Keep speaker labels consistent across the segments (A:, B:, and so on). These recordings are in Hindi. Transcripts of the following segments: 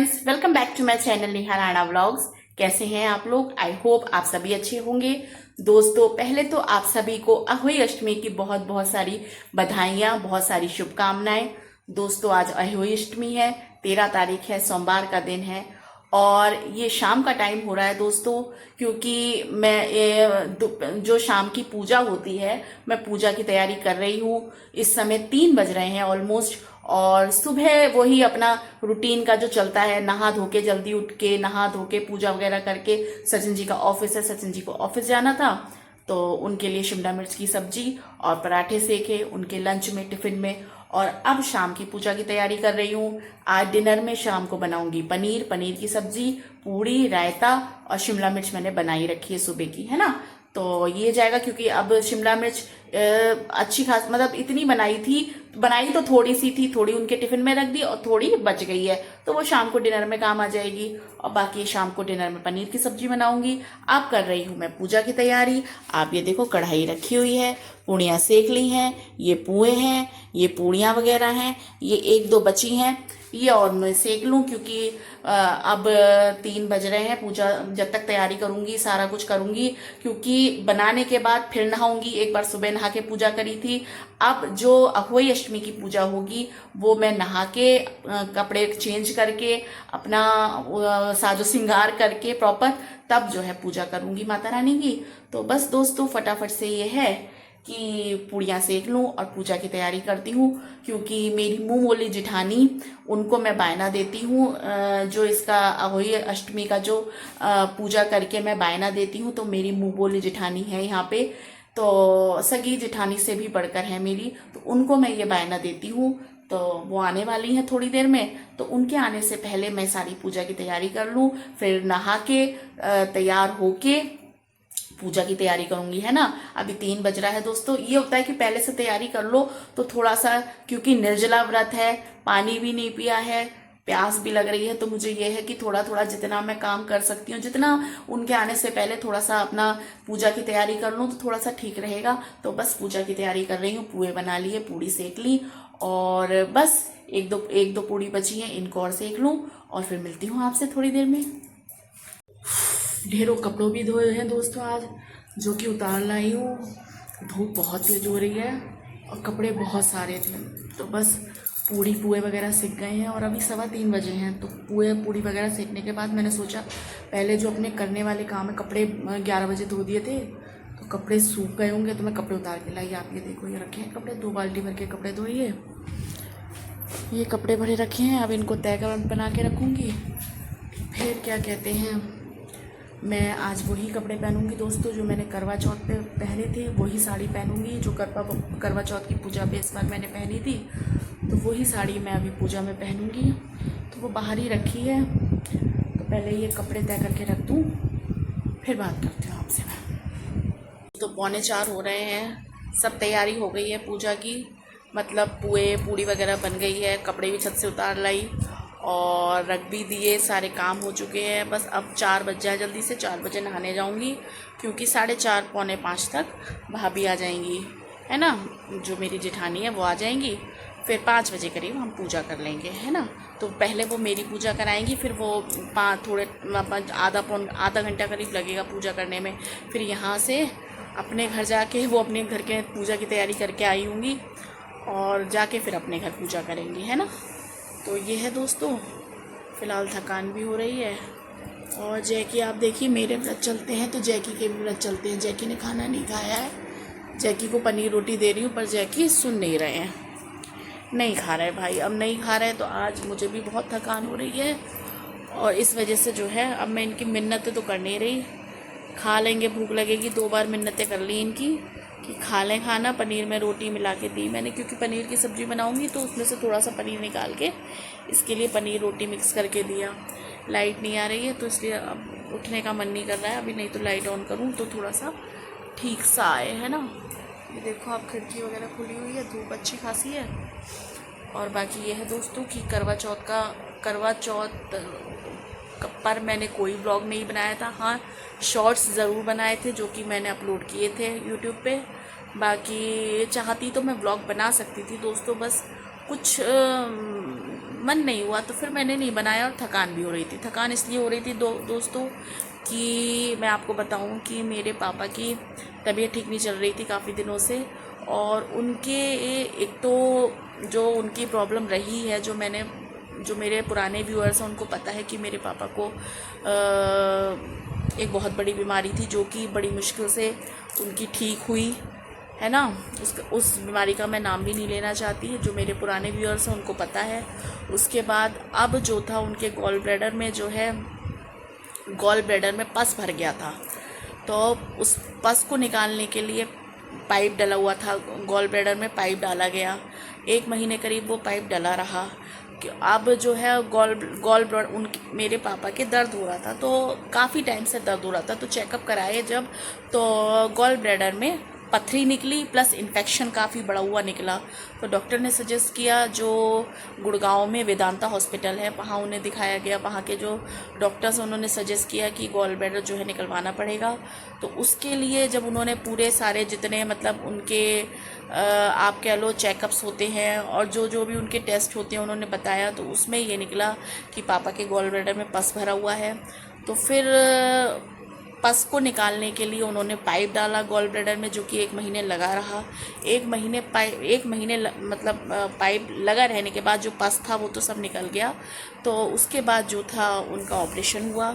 A: Friends, welcome back to my channel Neha Rana vlogs. कैसे हैं आप लोग? आई होप आप सभी अच्छे होंगे। दोस्तों, पहले तो आप सभी को अहोई अष्टमी की बहुत बहुत सारी बधाइयाँ, बहुत सारी शुभकामनाएं। दोस्तों, आज अहोई अष्टमी है, 13 तारीख है, सोमवार का दिन है और ये शाम का टाइम हो रहा है दोस्तों, क्योंकि जो शाम की पूजा होती है, मैं पूजा की तैयारी कर रही हूँ। इस समय 3 बज रहे हैं ऑलमोस्ट, और सुबह वही अपना रूटीन का जो चलता है, नहा धो के जल्दी उठ के नहा धो के पूजा वगैरह करके, सचिन जी का ऑफिस है, सचिन जी को ऑफिस जाना था तो उनके लिए शिमला मिर्च की सब्जी और पराठे सेके उनके लंच में, टिफिन में। और अब शाम की पूजा की तैयारी कर रही हूँ। आज डिनर में शाम को बनाऊंगी पनीर की सब्जी, पूड़ी, रायता और शिमला मिर्च मैंने बनाई रखी है सुबह की, है ना। तो ये जाएगा, क्योंकि अब शिमला मिर्च अच्छी खास, मतलब इतनी बनाई तो थोड़ी सी थी, थोड़ी उनके टिफिन में रख दी और थोड़ी बच गई है, तो वो शाम को डिनर में काम आ जाएगी। और बाकी शाम को डिनर में पनीर की सब्जी बनाऊंगी। अब कर रही हूँ मैं पूजा की तैयारी। आप ये देखो, कढ़ाई रखी हुई है, पूड़ियाँ सेक ली हैं, ये पुए हैं, ये पूड़ियाँ वगैरह हैं, ये 1-2 बची हैं, ये और मैं सेक लूँ, क्योंकि अब 3 बज रहे हैं। पूजा जब तक तैयारी करूंगी, सारा कुछ करूंगी, क्योंकि बनाने के बाद फिर नहाऊंगी। एक बार सुबह नहा के पूजा करी थी, अब जो अहोई अष्टमी की पूजा होगी वो मैं नहा के कपड़े चेंज करके, अपना साजो श्रृंगार करके प्रॉपर, तब जो है पूजा करूंगी माता रानी की। तो बस दोस्तों, फटाफट से ये है कि पूड़ियाँ सेक लूँ और पूजा की तैयारी करती हूँ, क्योंकि मेरी मुँह बोली जिठानी, उनको मैं बायना देती हूँ। जो इसका अहोई अष्टमी का जो पूजा करके मैं बायना देती हूँ, तो मेरी मुँह बोली जिठानी है यहाँ पे, तो सगी जिठानी से भी बढ़कर है मेरी, तो उनको मैं ये बायना देती हूँ। तो वो आने वाली हैं थोड़ी देर में, तो उनके आने से पहले मैं सारी पूजा की तैयारी कर लूँ, फिर नहा के तैयार होके पूजा की तैयारी करूंगी, है ना। अभी 3 बज रहा है दोस्तों। ये होता है कि पहले से तैयारी कर लो तो थोड़ा सा, क्योंकि निर्जला व्रत है, पानी भी नहीं पिया है, प्यास भी लग रही है, तो मुझे ये है कि थोड़ा थोड़ा जितना मैं काम कर सकती हूँ, जितना उनके आने से पहले थोड़ा सा अपना पूजा की तैयारी कर लूँ तो थोड़ा सा ठीक रहेगा। तो बस पूजा की तैयारी कर रही हूँ। पुए बना लिए, पूड़ी सेक ली, और बस एक दो पूड़ी बची हैं, इनको और सेक लूँ और फिर मिलती हूँ आपसे थोड़ी देर में। ढेरों कपड़ों भी धोए हैं दोस्तों आज, जो कि उतार लाई हूँ। धूप बहुत तेज हो रही है और कपड़े बहुत सारे थे, तो बस पुए वगैरह सेक गए हैं और अभी 3:15 बजे हैं। तो पूड़ी वगैरह सेकने के बाद मैंने सोचा पहले जो अपने करने वाले काम है, कपड़े 11 बजे धो दिए थे, तो कपड़े सूख गए होंगे, तो मैं कपड़े उतार के लाई। आप ये देखो, ये रखे हैं कपड़े, 2 बाल्टी भर के कपड़े धोइए, ये कपड़े भरे रखे हैं। अब इनको तय बना के रखूँगी। फिर क्या कहते हैं, मैं आज वही कपड़े पहनूंगी दोस्तों जो मैंने करवा चौथ पे पहने थे, वही साड़ी पहनूंगी जो करवा चौथ की पूजा पे इस बार मैंने पहनी थी, तो वही साड़ी मैं अभी पूजा में पहनूंगी। तो वो बाहर ही रखी है, तो पहले ये कपड़े तय करके रख दूँ, फिर बात करती हूँ आपसे मैं। तो 3:45 हो रहे हैं, सब तैयारी हो गई है पूजा की, मतलब पूड़ी वगैरह बन गई है, कपड़े भी छत से उतार लाई और रख भी दिए, सारे काम हो चुके हैं। बस अब 4 बज जाए, जल्दी से 4 बजे नहाने जाऊंगी, क्योंकि 4:30 पौने 5 तक भाभी आ जाएंगी, है ना, जो मेरी जेठानी है वो आ जाएंगी। फिर 5 बजे करीब हम पूजा कर लेंगे, है ना। तो पहले वो मेरी पूजा कराएंगी, फिर वो आधा घंटा करीब लगेगा पूजा करने में। फिर यहाँ से अपने घर जाके वो अपने घर के पूजा की तैयारी करके आई होंगी और जाके फिर अपने घर पूजा करेंगी, है ना। तो ये है दोस्तों, फ़िलहाल थकान भी हो रही है। और जैकी, आप देखिए, मेरे व्रत चलते हैं तो जैकी के भी व्रत चलते हैं। जैकी ने खाना नहीं खाया है, जैकी को पनीर रोटी दे रही हूँ, पर जैकी सुन नहीं रहे हैं, नहीं खा रहे भाई, अब नहीं खा रहे। तो आज मुझे भी बहुत थकान हो रही है और इस वजह से जो है अब मैं इनकी मिन्नतें तो कर नहीं रही। खा लेंगे, भूख लगेगी, 2 बार मिन्नतें कर ली इनकी कि खा लें खाना। पनीर में रोटी मिला के दी मैंने, क्योंकि पनीर की सब्ज़ी बनाऊंगी तो उसमें से थोड़ा सा पनीर निकाल के इसके लिए पनीर रोटी मिक्स करके दिया। लाइट नहीं आ रही है तो इसलिए अब उठने का मन नहीं कर रहा है अभी, नहीं तो लाइट ऑन करूँ तो थोड़ा सा ठीक सा आए, है ना। ये देखो आप, खिड़की वगैरह खुली हुई है, धूप अच्छी खासी है। और बाकी ये है दोस्तों कि करवा चौथ पर मैंने कोई ब्लॉग नहीं बनाया था। हाँ, शॉर्ट्स ज़रूर बनाए थे जो कि मैंने अपलोड किए थे यूट्यूब पे। बाकी चाहती तो मैं ब्लॉग बना सकती थी दोस्तों, बस कुछ मन नहीं हुआ तो फिर मैंने नहीं बनाया। और थकान भी हो रही थी। थकान इसलिए हो रही थी दोस्तों कि मैं आपको बताऊं कि मेरे पापा की तबीयत ठीक नहीं चल रही थी काफ़ी दिनों से। और उनके एक तो जो उनकी प्रॉब्लम रही है, जो मेरे पुराने व्यूअर्स हैं उनको पता है कि मेरे पापा को एक बहुत बड़ी बीमारी थी जो कि बड़ी मुश्किल से उनकी ठीक हुई है ना। उस बीमारी का मैं नाम भी नहीं लेना चाहती। जो मेरे पुराने व्यूअर्स हैं उनको पता है। उसके बाद अब जो था उनके गॉल ब्लैडर में जो है, गॉल ब्लैडर में पस भर गया था। तो उस पस को निकालने के लिए पाइप डला हुआ था, गॉल ब्लैडर में पाइप डाला गया। 1 महीने करीब वो पाइप डला रहा। कि अब जो है गॉल ब्लैडर मेरे पापा के दर्द हो रहा था, तो काफ़ी टाइम से दर्द हो रहा था। तो चेकअप कराए जब, तो गॉल ब्लैडर में पथरी निकली प्लस इन्फेक्शन काफ़ी बड़ा हुआ निकला। तो डॉक्टर ने सजेस्ट किया, जो गुड़गांव में वेदांता हॉस्पिटल है वहाँ उन्हें दिखाया गया। वहाँ के जो डॉक्टर्स उन्होंने सजेस्ट किया कि गॉल ब्लैडर जो है निकलवाना पड़ेगा। तो उसके लिए जब उन्होंने पूरे सारे जितने मतलब उनके आप कह लो चेकअप्स होते हैं और जो भी उनके टेस्ट होते हैं उन्होंने बताया, तो उसमें ये निकला कि पापा के गॉल ब्लैडर में पस भरा हुआ है। तो फिर पस को निकालने के लिए उन्होंने पाइप डाला गॉल ब्लैडर में, जो कि 1 महीने लगा रहा। 1 महीने मतलब पाइप लगा रहने के बाद जो पस था वो तो सब निकल गया। तो उसके बाद जो था उनका ऑपरेशन हुआ।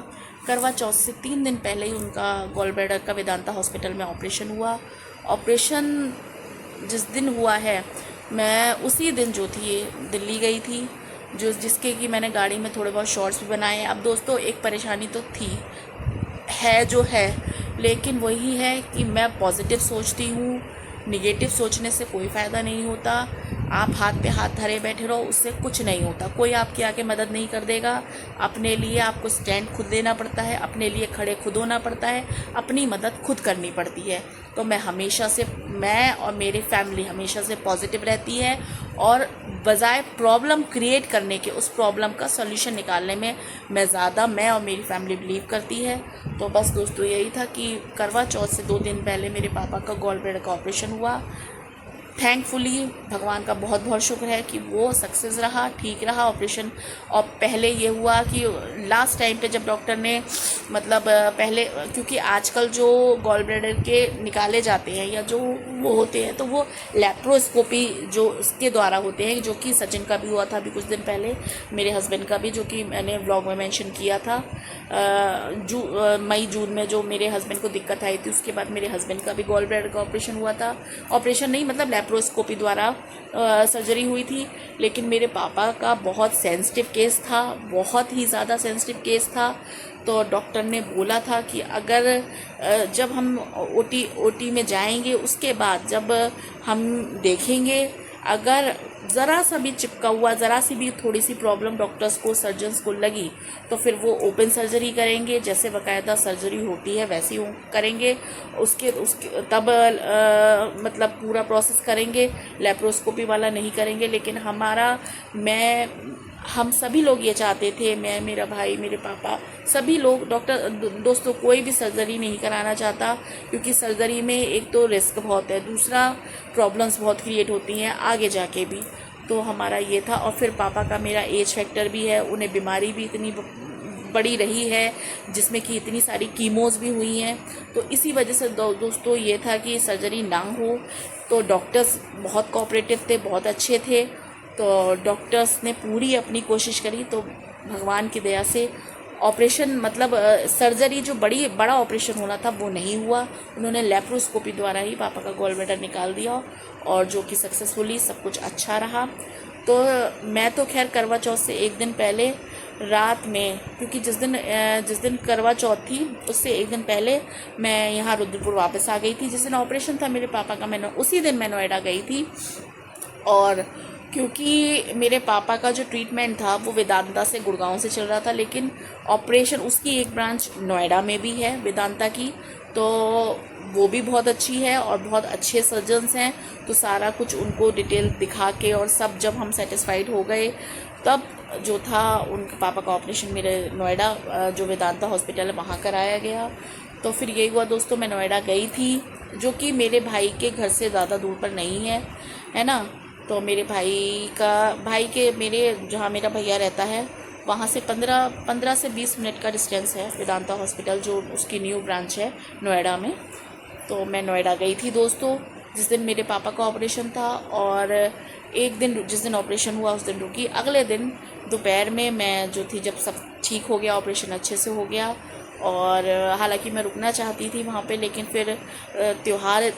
A: करवा चौथ से 3 दिन पहले ही उनका गॉल ब्लैडर का वेदांता हॉस्पिटल में ऑपरेशन हुआ। ऑपरेशन जिस दिन हुआ है, मैं उसी दिन जो थी दिल्ली गई थी, जिसके कि मैंने गाड़ी में थोड़े बहुत शॉर्ट्स भी बनाए। अब दोस्तों एक परेशानी तो थी है जो है, लेकिन वही है कि मैं पॉजिटिव सोचती हूँ। निगेटिव सोचने से कोई फ़ायदा नहीं होता। आप हाथ पे हाथ धरे बैठे रहो, उससे कुछ नहीं होता। कोई आपकी आके मदद नहीं कर देगा। अपने लिए आपको स्टैंड खुद लेना पड़ता है, अपने लिए खड़े खुद होना पड़ता है, अपनी मदद खुद करनी पड़ती है। तो मैं और मेरी फैमिली हमेशा से पॉजिटिव रहती है और बजाय प्रॉब्लम क्रिएट करने के उस प्रॉब्लम का सॉल्यूशन निकालने में मैं और मेरी फैमिली बिलीव करती है। तो बस दोस्तों यही था कि करवा चौथ से 2 दिन पहले मेरे पापा का गॉल ब्लैडर का ऑपरेशन हुआ। थैंकफुली भगवान का बहुत बहुत शुक्र है कि वो सक्सेस रहा, ठीक रहा ऑपरेशन। और पहले ये हुआ कि लास्ट टाइम पे जब डॉक्टर ने मतलब पहले, क्योंकि आजकल जो गॉल ब्लैडर के निकाले जाते हैं या जो वो होते हैं तो वो लैप्रोस्कोपी जो इसके द्वारा होते हैं, जो कि सचिन का भी हुआ था अभी कुछ दिन पहले, मेरे हस्बैंड का भी, जो कि मैंने व्लॉग में मेंशन किया था। मई जून में जो मेरे हस्बैंड को दिक्कत आई थी, उसके बाद मेरे हस्बैंड का भी गॉल ब्लैडर का ऑपरेशन हुआ था। ऑपरेशन नहीं मतलब लैप्रोस्कोपी द्वारा सर्जरी हुई थी। लेकिन मेरे पापा का बहुत सेंसिटिव केस था, बहुत ही ज़्यादा सेंसिटिव केस था। तो डॉक्टर ने बोला था कि अगर जब हम ओटी में जाएंगे, उसके बाद जब हम देखेंगे अगर ज़रा सा भी चिपका हुआ, ज़रा सी भी थोड़ी सी प्रॉब्लम डॉक्टर्स को, सर्जन्स को लगी, तो फिर वो ओपन सर्जरी करेंगे, जैसे बाकायदा सर्जरी होती है वैसी करेंगे। उसके तब मतलब पूरा प्रोसेस करेंगे, लैप्रोस्कोपी वाला नहीं करेंगे। लेकिन हम सभी लोग ये चाहते थे, मैं, मेरा भाई, मेरे पापा, सभी लोग, डॉक्टर दोस्तों कोई भी सर्जरी नहीं कराना चाहता, क्योंकि सर्जरी में एक तो रिस्क बहुत है, दूसरा प्रॉब्लम्स बहुत क्रिएट होती हैं आगे जाके भी। तो हमारा ये था। और फिर पापा का मेरा एज फैक्टर भी है, उन्हें बीमारी भी इतनी बड़ी रही है जिसमें कि इतनी सारी कीमोज भी हुई हैं। तो इसी वजह से दोस्तों ये था कि सर्जरी ना हो। तो डॉक्टर्स बहुत कोऑपरेटिव थे, बहुत अच्छे थे। तो डॉक्टर्स ने पूरी अपनी कोशिश करी। तो भगवान की दया से ऑपरेशन मतलब सर्जरी जो बड़ा ऑपरेशन होना था वो नहीं हुआ। उन्होंने लैप्रोस्कोपी द्वारा ही पापा का गॉल ब्लैडर निकाल दिया, और जो कि सक्सेसफुली सब कुछ अच्छा रहा। तो मैं तो खैर करवा चौथ से 1 दिन पहले रात में, क्योंकि जिस दिन करवा चौथ थी उससे 1 दिन पहले मैं यहाँ रुद्रपुर वापस आ गई थी। जिस दिन ऑपरेशन था मेरे पापा का, उसी दिन मैं नोएडा गई थी। और क्योंकि मेरे पापा का जो ट्रीटमेंट था वो वेदांता से गुड़गांव से चल रहा था, लेकिन ऑपरेशन उसकी एक ब्रांच नोएडा में भी है वेदांता की, तो वो भी बहुत अच्छी है और बहुत अच्छे सर्जन्स हैं। तो सारा कुछ उनको डिटेल दिखा के और सब जब हम सेटिस्फाइड हो गए, तब जो था उनके पापा का ऑपरेशन मेरे नोएडा जो वेदांता हॉस्पिटल है वहाँ कराया गया। तो फिर यही हुआ दोस्तों, मैं नोएडा गई थी, जो कि मेरे भाई के घर से ज़्यादा दूर पर नहीं है ना। तो मेरे भाई के मेरे जहाँ मेरा भैया रहता है वहाँ से 15 से 20 मिनट का डिस्टेंस है वेदांता हॉस्पिटल, जो उसकी न्यू ब्रांच है नोएडा में। तो मैं नोएडा गई थी दोस्तों जिस दिन मेरे पापा का ऑपरेशन था, और एक दिन जिस दिन ऑपरेशन हुआ उस दिन रुकी। अगले दिन दोपहर में मैं जो थी, जब सब ठीक हो गया, ऑपरेशन अच्छे से हो गया, और हालांकि मैं रुकना चाहती थी वहाँ पे, लेकिन फिर त्यौहार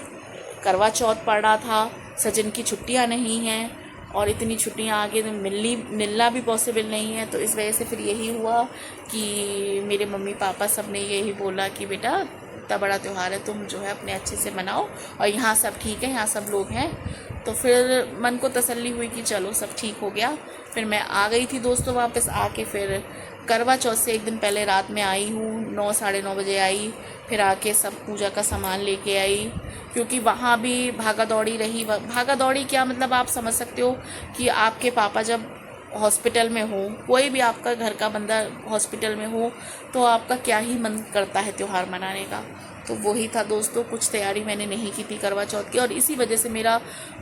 A: करवा चौथ पड़ रहा था, सचिन की छुट्टियाँ नहीं हैं, और इतनी छुट्टियाँ आगे तो मिलना भी पॉसिबल नहीं है। तो इस वजह से फिर यही हुआ कि मेरे मम्मी पापा सब ने यही बोला कि बेटा इतना बड़ा त्यौहार है, तुम जो है अपने अच्छे से मनाओ, और यहाँ सब ठीक है, यहाँ सब लोग हैं। तो फिर मन को तसल्ली हुई कि चलो सब ठीक हो गया। फिर मैं आ गई थी दोस्तों वापस। आके फिर करवा चौथ से एक दिन पहले रात में आई हूँ, 9 साढ़े 9 बजे आई। फिर आके सब पूजा का सामान लेके आई, क्योंकि वहाँ भी भागा दौड़ी रही। भागा दौड़ी क्या मतलब, आप समझ सकते हो कि आपके पापा जब हॉस्पिटल में हो, कोई भी आपका घर का बंदा हॉस्पिटल में हो, तो आपका क्या ही मन करता है त्यौहार मनाने का। तो वही था दोस्तों, कुछ तैयारी मैंने नहीं की थी करवा चौथ की, और इसी वजह से मेरा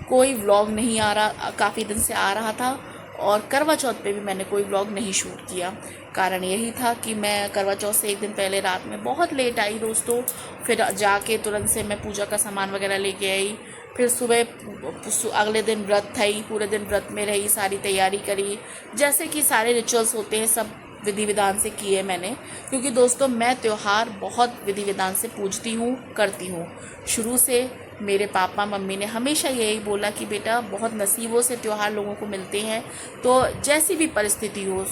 A: कोई व्लॉग नहीं आ रहा, काफ़ी दिन से आ रहा था, और करवा चौथ पे भी मैंने कोई व्लॉग नहीं शूट किया। कारण यही था कि मैं करवा चौथ से एक दिन पहले रात में बहुत लेट आई दोस्तों। फिर जाके तुरंत से मैं पूजा का सामान वगैरह लेके आई। फिर सुबह अगले दिन व्रत था ही, पूरे दिन व्रत में रही, सारी तैयारी करी, जैसे कि सारे रिचुअल्स होते हैं सब विधि विधान से किए मैंने। क्योंकि दोस्तों मैं त्यौहार बहुत विधि विधान से पूजती हूँ, करती हूँ। शुरू से मेरे पापा मम्मी ने हमेशा यही बोला कि बेटा बहुत नसीबों से त्यौहार लोगों को मिलते हैं, तो जैसी भी परिस्थिति हो,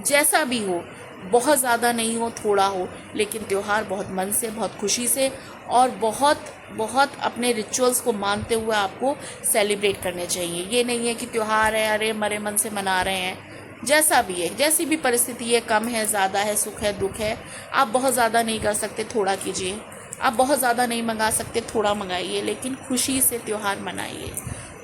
A: जैसा भी हो, बहुत ज़्यादा नहीं हो, थोड़ा हो, लेकिन त्यौहार बहुत मन से, बहुत खुशी से, और बहुत बहुत अपने रिचुअल्स को मानते हुए आपको सेलिब्रेट करने चाहिए। ये नहीं है कि त्यौहार है अरे मरे मन से मना रहे हैं। जैसा भी है, जैसी भी परिस्थिति है, कम है, ज़्यादा है, सुख है, दुख है, आप बहुत ज़्यादा नहीं कर सकते, थोड़ा कीजिए। आप बहुत ज़्यादा नहीं मंगा सकते, थोड़ा मंगाइए, लेकिन खुशी से त्यौहार मनाइए।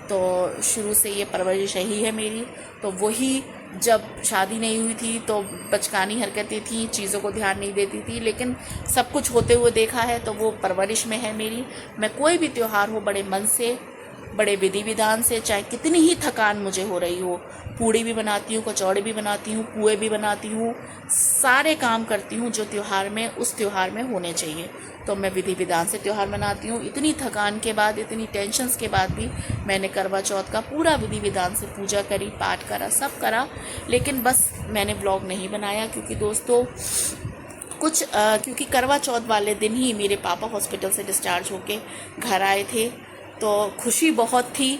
A: तो शुरू से ये परवरिश यही है मेरी। तो वही, जब शादी नहीं हुई थी तो बचकानी हरकतें थी, चीज़ों को ध्यान नहीं देती थी, लेकिन सब कुछ होते हुए देखा है, तो वो परवरिश में है मेरी। मैं कोई भी त्यौहार हो बड़े मन से, बड़े विधि विधान से, चाहे कितनी ही थकान मुझे हो रही हो, पूड़ी भी बनाती हूँ, कचौड़ी भी बनाती हूँ, पुए भी बनाती हूँ, सारे काम करती हूँ जो त्यौहार में, उस त्यौहार में होने चाहिए। तो मैं विधि विधान से त्यौहार मनाती हूँ। इतनी थकान के बाद, इतनी टेंशन्स के बाद भी मैंने करवा चौथ का पूरा विधि विधान से पूजा करी, पाठ करा, सब करा, लेकिन बस मैंने ब्लॉग नहीं बनाया, क्योंकि दोस्तों क्योंकि करवा चौथ वाले दिन ही मेरे पापा हॉस्पिटल से डिस्चार्ज होके घर आए थे। तो खुशी बहुत थी,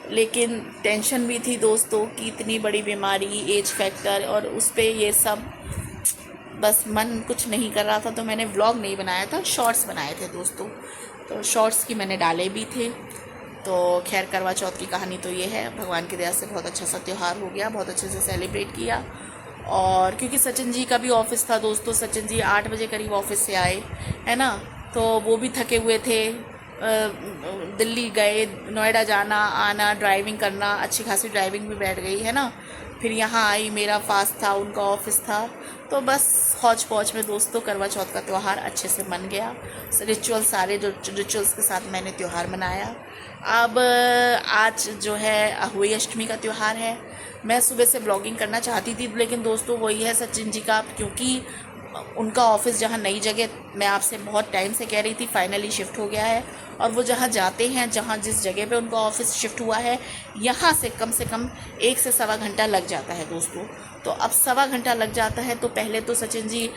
A: लेकिन टेंशन भी थी दोस्तों कि इतनी बड़ी बीमारी, एज फैक्टर, और उस पे ये सब, बस मन कुछ नहीं कर रहा था। तो मैंने व्लॉग नहीं बनाया था, शॉर्ट्स बनाए थे दोस्तों। तो शॉर्ट्स की मैंने डाले भी थे। तो खैर, करवा चौथ की कहानी तो ये है, भगवान की दया से बहुत अच्छा सा त्यौहार हो गया, बहुत अच्छे से सेलिब्रेट किया। और क्योंकि सचिन जी का भी ऑफिस था दोस्तों, सचिन जी 8 बजे करीब ऑफिस से आए, है ना, तो वो भी थके हुए थे। दिल्ली गए, नोएडा जाना आना, ड्राइविंग करना, अच्छी खासी ड्राइविंग भी बैठ गई, है ना। फिर यहाँ आई, मेरा फास्ट था, उनका ऑफिस था, तो बस हौच पौच में दोस्तों करवा चौथ का त्यौहार अच्छे से मन गया। रिचुअल, सारे जो रिचुअल्स के साथ मैंने त्यौहार मनाया। अब आज जो है अहोई अष्टमी का त्यौहार है। मैं सुबह से ब्लॉगिंग करना चाहती थी, लेकिन दोस्तों वही है सचिन जी का, क्योंकि उनका ऑफिस जहाँ नई जगह, मैं आपसे बहुत टाइम से कह रही थी, फाइनली शिफ्ट हो गया है। और वो जहाँ जाते हैं, जहाँ जिस जगह पे उनका ऑफिस शिफ्ट हुआ है, यहाँ से कम 1 से सवा घंटा लग जाता है दोस्तों। तो अब सवा घंटा लग जाता है। तो पहले तो सचिन जी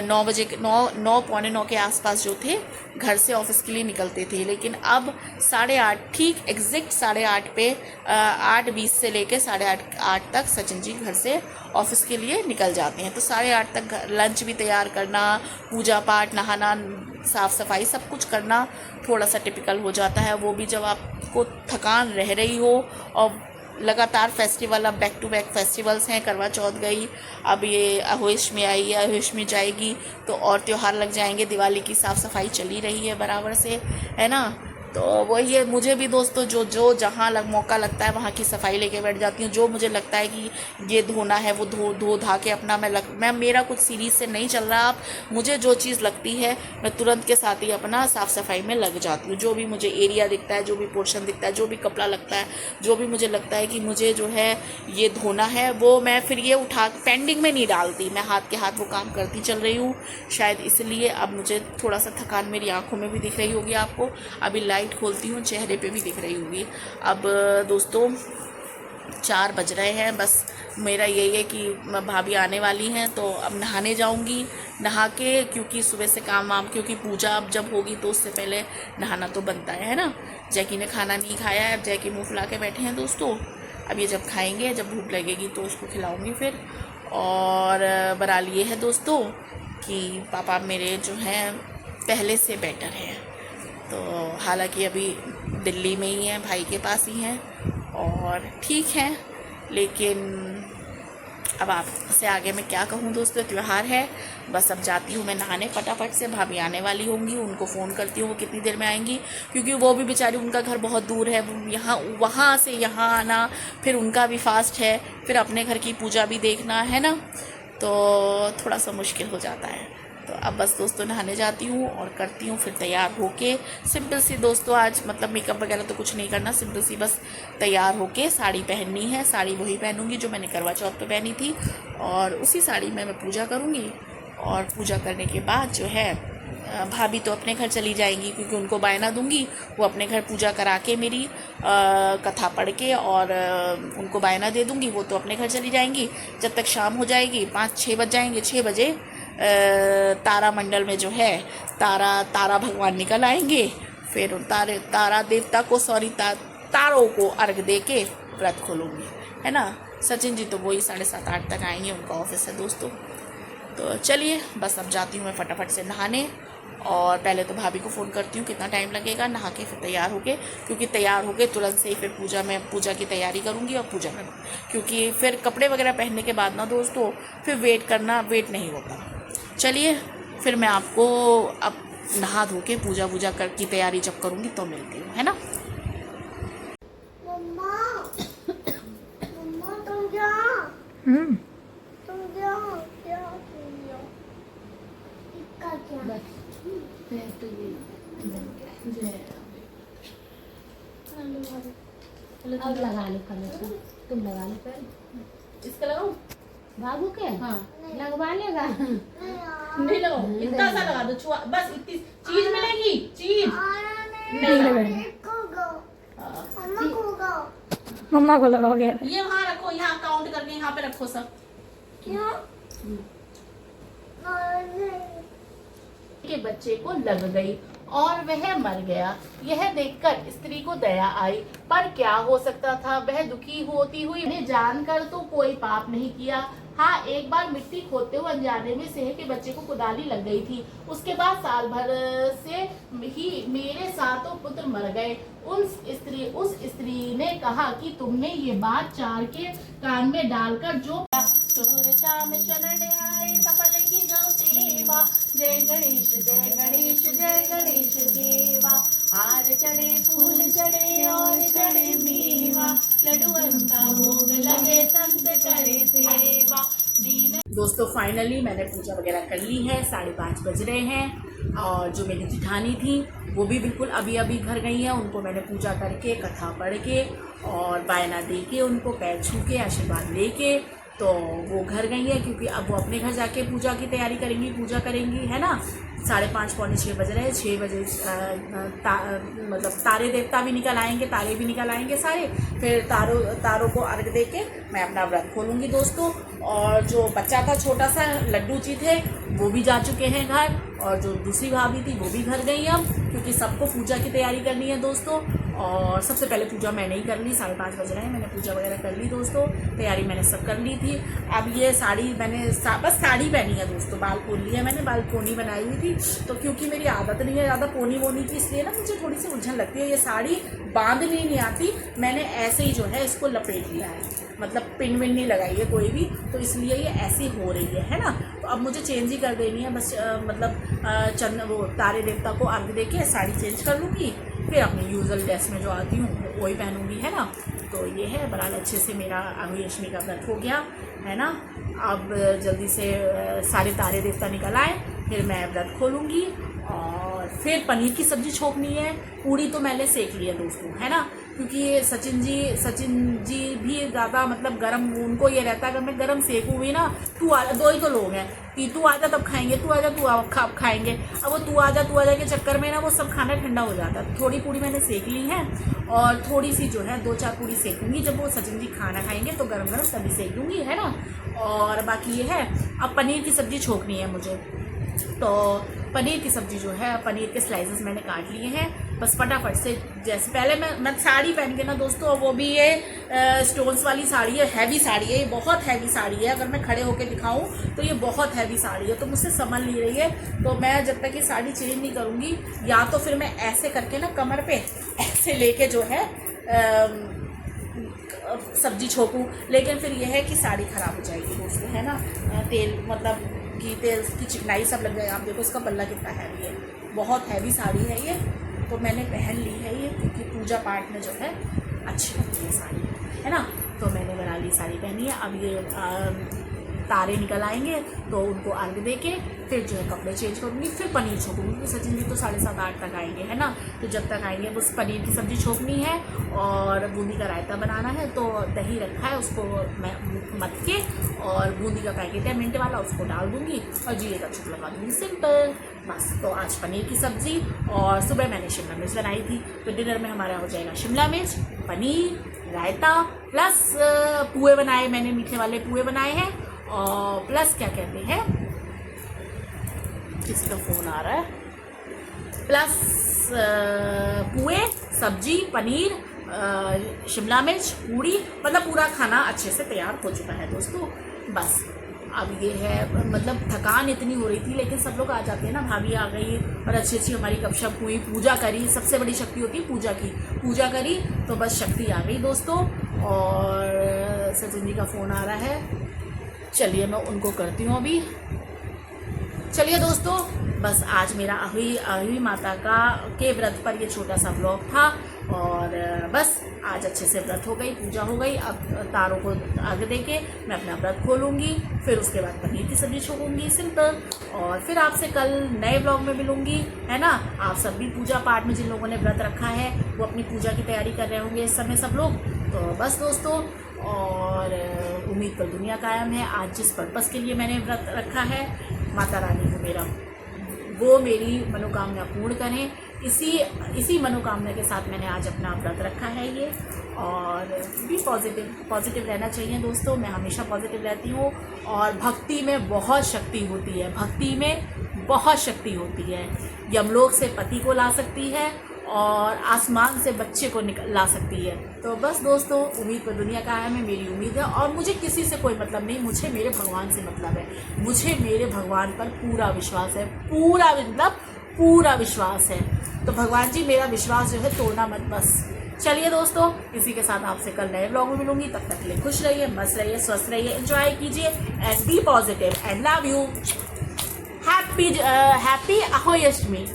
A: 9 बजे, 9 पौने 9 के आसपास जो थे घर से ऑफिस के लिए निकलते थे, लेकिन अब 8:30, ठीक एग्जैक्ट 8:30 पे 8:20 से लेकर 8:30 तक सचिन जी घर से ऑफिस के लिए निकल जाते हैं। तो 8:30 तक लंच भी तैयार करना, पूजा पाठ, नहाना, साफ़ सफाई, सब कुछ करना थोड़ा सा टिपिकल हो जाता है। वो भी जब आपको थकान रह रही हो, और लगातार फेस्टिवल, अब बैक टू बैक फेस्टिवल्स हैं। करवा चौथ गई, अब ये अहोई अष्टमी आई है, अहोई अष्टमी जाएगी तो और त्यौहार लग जाएंगे। दिवाली की साफ़ सफाई चली रही है बराबर से, है ना। तो वही है, मुझे भी दोस्तों जो जहाँ मौका लगता है वहाँ की सफाई लेके बैठ जाती हूँ। जो मुझे लगता है कि ये धोना है वो धो धा के अपना मैं मेरा कुछ सीरीज से नहीं चल रहा। आप मुझे जो चीज़ लगती है मैं तुरंत के साथ ही अपना साफ़ सफाई में लग जाती हूँ। जो भी मुझे एरिया दिखता है, जो भी पोर्शन दिखता है, जो भी कपड़ा लगता है, जो भी मुझे लगता है कि मुझे जो है ये धोना है, वो मैं फिर ये उठा पेंडिंग में नहीं डालती, मैं हाथ के हाथ वो काम करती चल रही हूँ। शायद इसलिए अब मुझे थोड़ा सा थकान मेरी आंखों में भी दिख रही होगी आपको। अभी लाइट खोलती हूँ, चेहरे पे भी दिख रही होगी। अब दोस्तों 4 बज रहे हैं। बस मेरा यही है कि भाभी आने वाली हैं तो अब नहाने जाऊंगी। नहा के, क्योंकि सुबह से काम वाम, क्योंकि पूजा अब जब होगी तो उससे पहले नहाना तो बनता है ना। जैकी ने खाना नहीं खाया है, अब जैकी मुँह फुला के बैठे हैं दोस्तों। अब ये जब खाएंगे, जब भूख लगेगी तो उसको खिलाऊंगी फिर। और बहरहाल ये है दोस्तों कि पापा मेरे जो हैं पहले से बेटर हैं। तो हालांकि अभी दिल्ली में ही हैं, भाई के पास ही हैं और ठीक है। लेकिन अब आपसे आगे मैं क्या कहूँ दोस्तों, त्यौहार है। बस अब जाती हूँ मैं नहाने फटाफट से। भाभी आने वाली होंगी, उनको फ़ोन करती हूँ वो कितनी देर में आएंगी, क्योंकि वो भी बेचारी, उनका घर बहुत दूर है। यहाँ वहाँ से यहाँ आना, फिर उनका भी फास्ट है, फिर अपने घर की पूजा भी देखना है ना, तो थोड़ा सा मुश्किल हो जाता है। तो अब बस दोस्तों नहाने जाती हूँ और करती हूँ फिर तैयार होके। सिंपल सी दोस्तों आज मतलब मेकअप वगैरह तो कुछ नहीं करना, सिंपल सी बस तैयार होके साड़ी पहननी है। साड़ी वही पहनूंगी जो मैंने करवा चौथ पे पहनी थी, और उसी साड़ी में मैं पूजा करूँगी। और पूजा करने के बाद जो है भाभी तो अपने घर चली जाएंगी, क्योंकि उनको बायना दूंगी। वो अपने घर पूजा करा के मेरी कथा पढ़ के और उनको बायना दे दूंगी। वो तो अपने घर चली जाएंगी। जब तक शाम हो जाएगी, 5-6 बज जाएंगे। 6 बजे तारा मंडल में जो है तारा भगवान निकल आएंगे। फिर तारा देवता को तारों को अर्घ दे के व्रत खोलूँगी, है ना। सचिन जी तो वही 7:30-8 तक आएंगे, उनका ऑफिस है दोस्तों। तो चलिए बस अब जाती हूँ मैं फटाफट से नहाने। और पहले तो भाभी को फ़ोन करती हूँ कितना टाइम लगेगा, नहा के फिर तैयार होके, क्योंकि तैयार होके तुरंत से ही फिर पूजा की तैयारी करूँगी और पूजा में, क्योंकि फिर कपड़े वगैरह पहनने के बाद ना दोस्तों फिर वेट नहीं होता। चलिए फिर मैं आपको अब नहा धो के पूजा की तैयारी जब करूँगी तो मिलती हूँ, है ना।
B: मम्मा तुम जाओ क्या
C: अब लगा लो कलर, तुम लगा लो पहले।
A: इसका लगाऊं?
C: बाबू के
A: हाँ
C: लगवा लेगा।
A: नहीं लगाओ, इतना सा लगा दो, छुआ बस। इतनी चीज मिलेगी, चीज
C: मम्मा को लगाओगे।
A: ये वहाँ रखो, यहाँ काउंट करके यहाँ पे रखो सब।
B: क्यों
A: के बच्चे को लग गई और वह मर गया। यह देखकर स्त्री को दया आई, पर क्या हो सकता था, वह दुखी होती हुई ने जानकर तो कोई पाप नहीं किया। हाँ, एक बार मिट्टी खोदते हुए अनजाने में सेह के बच्चे को कुदाली लग गई थी। उसके बाद साल भर से ही मेरे सातों पुत्र मर गए। उस स्त्री ने कहा कि तुमने ये बात चार के कान में डालकर जो शाम शरण आए सफल की जो सेवा। जय गणेश जय गणेश जय गणेश देवा। हार चढ़े फूल चढ़े और चढ़े मेवा। लड्डुअन का भोग लगे संत करे सेवा। दोस्तों फाइनली मैंने पूजा वगैरह कर ली है। 5:30 बज रहे हैं और जो मेरी जिठानी थी वो भी बिल्कुल अभी घर गई हैं। उनको मैंने पूजा करके कथा पढ़ के और बायना दे के उनको पैर छू के आशीर्वाद ले के तो वो घर गई है, क्योंकि अब वो अपने घर जाके पूजा की तैयारी करेंगी, पूजा करेंगी, है ना। 5:30 पौने 6 बज रहे हैं। 6 बजे मतलब तारे देवता भी निकल आएंगे, तारे भी निकल आएंगे सारे। फिर तारों को अर्घ दे के मैं अपना व्रत खोलूँगी दोस्तों। और जो बच्चा था छोटा सा लड्डू जी थे वो भी जा चुके हैं घर, और जो दूसरी भाभी थी वो भी घर गई अब, क्योंकि सबको पूजा की तैयारी करनी है दोस्तों। और सबसे पहले पूजा मैंने ही कर ली। 5:30 बज रहे हैं, मैंने पूजा वगैरह कर ली दोस्तों। तैयारी मैंने सब कर ली थी। अब ये साड़ी मैंने बस साड़ी पहनी है दोस्तों, बाल खोल लिया मैंने, बाल पोनी बनाई हुई थी। तो क्योंकि मेरी आदत नहीं है ज़्यादा पोनी वोनी की, इसलिए ना मुझे थोड़ी सी उलझन लगती है। ये साड़ी बांधनी नहीं आती, मैंने ऐसे ही जो है इसको लपेट लिया है, मतलब पिन विन नहीं लगाई है कोई भी, तो इसलिए ये ऐसी हो रही है ना। तो अब मुझे चेंज ही कर देनी है बस, मतलब वो तारे देवता को अर्घ दे के साड़ी चेंज कर लूँगी फिर अपनी यूजुअल ड्रेस में जो आती हूँ वही पहनूंगी, है ना। तो ये है, बड़ा अच्छे से मेरा आहुई अष्टमी का व्रत हो गया, है ना। अब जल्दी से सारे तारे देवता निकल आए, फिर मैं व्रत खोलूँगी और फिर पनीर की सब्ज़ी छोकनी है। पूड़ी तो मैंने सेक ली है दोस्तों, है ना, क्योंकि ये सचिन जी भी ज़्यादा मतलब गरम, उनको ये रहता है अगर मैं गरम सेकूँ भी ना, तू आ, दो ही तो लोग हैं कि तू आजा तब खाएंगे, तू आजा तू अब खाएंगे। अब वो तू आजा के चक्कर में ना वो सब खाना ठंडा हो जाता है। थोड़ी पूड़ी मैंने सेक ली है और थोड़ी सी जो है 2-4 पूड़ी सेकूंगी, जब वो सचिन जी खाना खाएंगे तो गरम गरम तभी सेक दूँगी, है ना। और बाकी ये है, अब पनीर की सब्ज़ी छोकनी है मुझे। तो पनीर की सब्ज़ी जो है, पनीर के स्लाइसेस मैंने काट लिए हैं, बस फटाफट से। जैसे पहले मैं साड़ी पहन के ना दोस्तों, वो भी ये स्टोन्स वाली साड़ी है, हैवी साड़ी है, ये बहुत हैवी साड़ी है। अगर मैं खड़े होके दिखाऊं तो ये बहुत हैवी साड़ी है, तो मुझसे संभल नहीं रही है। तो मैं जब तक ये साड़ी चेंज नहीं करूँगी, या तो फिर मैं ऐसे करके ना कमर पे ऐसे लेके जो है सब्जी छोकूँ, लेकिन फिर यह है कि साड़ी ख़राब हो जाएगी दोस्तों, है ना। तेल मतलब घी तेल की चिकनाई सब लग जाएगा। आप देखो इसका पल्ला कितना हैवी है, बहुत हैवी साड़ी है ये। तो मैंने पहन ली है ये, क्योंकि पूजा पाठ में जो है अच्छी लगती है साड़ी, है ना। तो मैंने बना ली साड़ी पहनी है। अब ये तारे निकल आएंगे तो उनको अर्घ दे के फिर जो है कपड़े चेंज करूँगी, फिर पनीर छोकूँगी, क्योंकि सचिन जी तो 7:30-8 तक आएंगे, है ना। तो जब तक आएंगे बस पनीर की सब्ज़ी छोकनी है और बूंदी का रायता बनाना है। तो दही रखा है, उसको मैं मथ के, और बूंदी का पैकेट है मिंट वाला, उसको डाल दूँगी और जीरे का छुक लगा दूँगी, सिंपल बस। तो आज पनीर की सब्ज़ी, और सुबह मैंने शिमला मिर्च बनाई थी, तो डिनर में हमारा हो जाएगा शिमला मिर्च, पनीर, रायता, प्लस पुए बनाए मैंने, मीठे वाले पुए बनाए हैं, और प्लस क्या कहते हैं, किसी का फ़ोन आ रहा है, प्लस पुए, सब्जी, पनीर, शिमला मिर्च, पूड़ी, मतलब पूरा खाना अच्छे से तैयार हो चुका है दोस्तों। बस अब ये है, मतलब थकान इतनी हो रही थी, लेकिन सब लोग आ जाते हैं ना, भाभी आ गई और अच्छी अच्छी हमारी गपशप हुई, पूजा करी। सबसे बड़ी शक्ति होती है पूजा की, पूजा करी तो बस शक्ति आ गई दोस्तों। और सचिन जी का फ़ोन आ रहा है, चलिए मैं उनको करती हूँ अभी। चलिए दोस्तों, बस आज मेरा आहुई माता के व्रत पर ये छोटा सा ब्लॉग था, और बस आज अच्छे से व्रत हो गई, पूजा हो गई। अब तारों को आगे दे के मैं अपना व्रत खोलूँगी, फिर उसके बाद पनीर की सब्ज़ी छोकूँगी, सिंपल। और फिर आपसे कल नए ब्लॉग में मिलूँगी, है ना। आप सब भी पूजा पाठ में, जिन लोगों ने व्रत रखा है वो अपनी पूजा की तैयारी कर रहे होंगे इस समय सब लोग। तो बस दोस्तों, और उम्मीद पर दुनिया कायम है। आज जिस पर्पस के लिए मैंने व्रत रखा है, माता रानी वो मेरी मनोकामना पूर्ण करें। इसी मनोकामना के साथ मैंने आज अपना व्रत रखा है ये। और भी पॉजिटिव रहना चाहिए दोस्तों। मैं हमेशा पॉजिटिव रहती हूँ, और भक्ति में बहुत शक्ति होती है, भक्ति में बहुत शक्ति होती है। यमलोक से पति को ला सकती है, और आसमान से बच्चे को ला सकती है। तो बस दोस्तों, उम्मीद पर दुनिया कायम है, मेरी उम्मीद है। और मुझे किसी से कोई मतलब नहीं, मुझे मेरे भगवान से मतलब है। मुझे मेरे भगवान पर पूरा विश्वास है, पूरा विश्वास है। तो भगवान जी, मेरा विश्वास जो है तोड़ना मत बस। चलिए दोस्तों, इसी के साथ आपसे कल नए ब्लॉग में मिलूंगी। तब तक के लिए खुश रहिए, मस्त रहिए, स्वस्थ रहिए, एंजॉय कीजिए, and be positive, and love you. Happy Ahoi Ashtami.